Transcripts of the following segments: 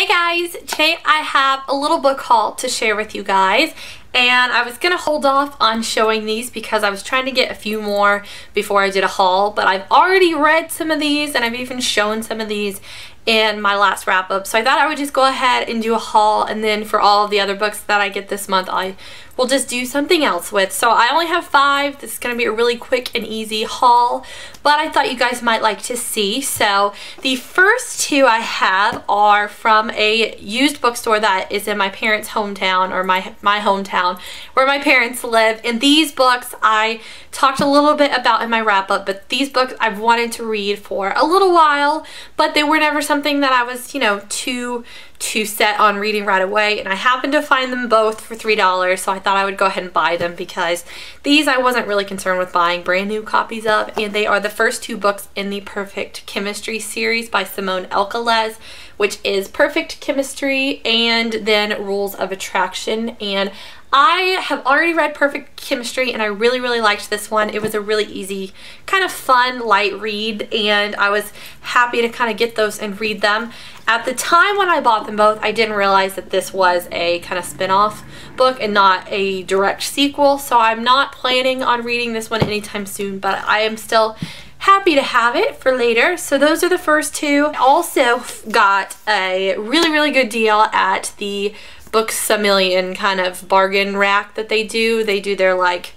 Hey guys, today I have a little book haul to share with you guys, and I was gonna hold off on showing these because I was trying to get a few more before I did a haul, but I've already read some of these and I've even shown some of these in my last wrap up, so I thought I would just go ahead and do a haul, and then for all of the other books that I get this month I will just do something else with. So I only have 5. This is going to be a really quick and easy haul, but I thought you guys might like to see. So the first 2 I have are from a used bookstore that is in my parents' hometown, or my hometown where my parents live, and these books I talked a little bit about in my wrap up, but these books I've wanted to read for a little while, but they were never something that I was, you know, too set on reading right away, and I happened to find them both for $3, so I thought I would go ahead and buy them because these I wasn't really concerned with buying brand new copies of, and they are the first 2 books in the Perfect Chemistry series by Simone Elkeles, which is Perfect Chemistry and then Rules of Attraction. And I have already read Perfect Chemistry and I really liked this one. It was a really easy, kind of fun, light read, and I was happy to kind of get those and read them. At the time when I bought them both, I didn't realize that this was a kind of spin-off book and not a direct sequel, so I'm not planning on reading this one anytime soon, but I am still happy to have it for later. So those are the first 2. I also got a really good deal at the Books A Million kind of bargain rack that they do. They do their like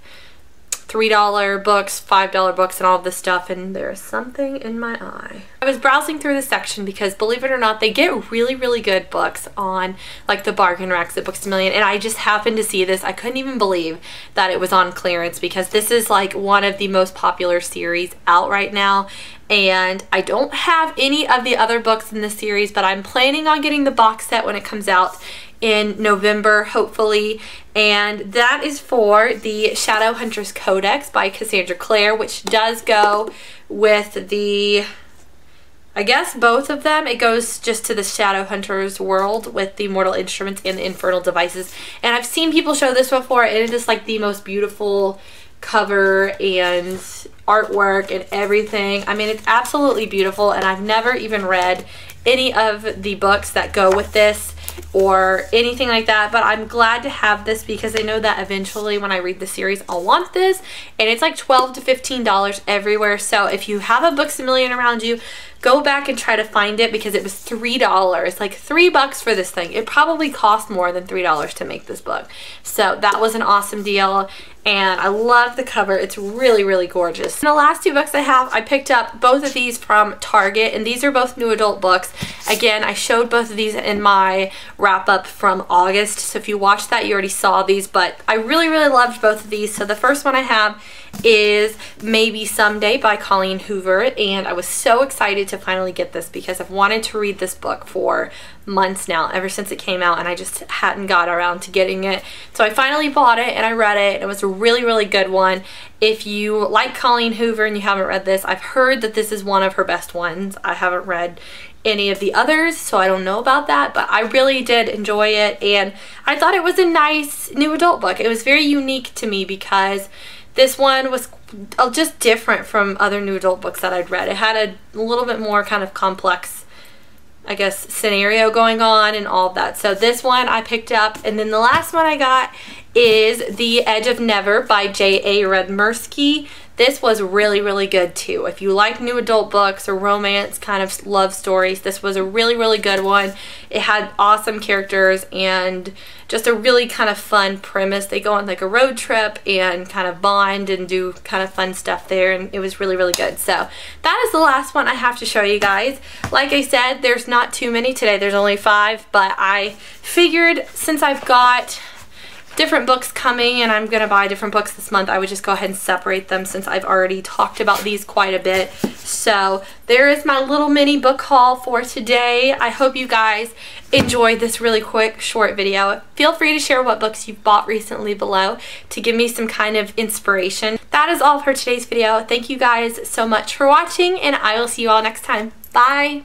$3 books, $5 books, and all of this stuff, and there's something in my eye. I was browsing through the section because, believe it or not, they get really good books on like the bargain racks at Books A Million, and I just happened to see this. I couldn't even believe that it was on clearance because this is like one of the most popular series out right now, and I don't have any of the other books in the series, but I'm planning on getting the box set when it comes out in November, hopefully, and that is for the Shadowhunters Codex by Cassandra Clare, which does go with the, I guess, both of them. It goes just to the Shadowhunters world with the Mortal Instruments and the Infernal Devices, and I've seen people show this before, and it is like the most beautiful cover and artwork and everything. I mean, it's absolutely beautiful, and I've never even read any of the books that go with this or anything like that, but I'm glad to have this because I know that eventually when I read the series I'll want this, and it's like $12 to $15 everywhere. So if you have a Books A Million around you, go back and try to find it because it was $3, like $3 for this thing. It probably cost more than $3 to make this book, so that was an awesome deal. And I love the cover. It's really gorgeous. And the last 2 books I have, I picked up both of these from Target, and these are both new adult books. Again, I showed both of these in my wrap up from August, so if you watched that you already saw these, but I really loved both of these. So the first one I have is Maybe Someday by Colleen Hoover, and I was so excited to finally get this because I've wanted to read this book for months now, ever since it came out, and I just hadn't got around to getting it. So I finally bought it and I read it, and it was a really good one. If you like Colleen Hoover and you haven't read this, I've heard that this is one of her best ones. I haven't read any of the others, so I don't know about that, but I really did enjoy it, and I thought it was a nice new adult book. It was very unique to me because this one was just different from other new adult books that I'd read. It had a little bit more kind of complex, I guess, scenario going on and all of that. So this one I picked up, and then the last one I got is The Edge of Never by J.A. Redmersky. This was really good too. If you like new adult books or romance kind of love stories, this was a really good one. It had awesome characters and just a really kind of fun premise. They go on like a road trip and kind of bond and do kind of fun stuff there, and it was really good. So that is the last one I have to show you guys. Like I said, there's not too many today. There's only 5, but I figured since I've got different books coming and I'm gonna buy different books this month, I would just go ahead and separate them since I've already talked about these quite a bit. So there is my little mini book haul for today. I hope you guys enjoyed this really quick short video. Feel free to share what books you've bought recently below to give me some kind of inspiration. That is all for today's video. Thank you guys so much for watching, and I will see you all next time. Bye!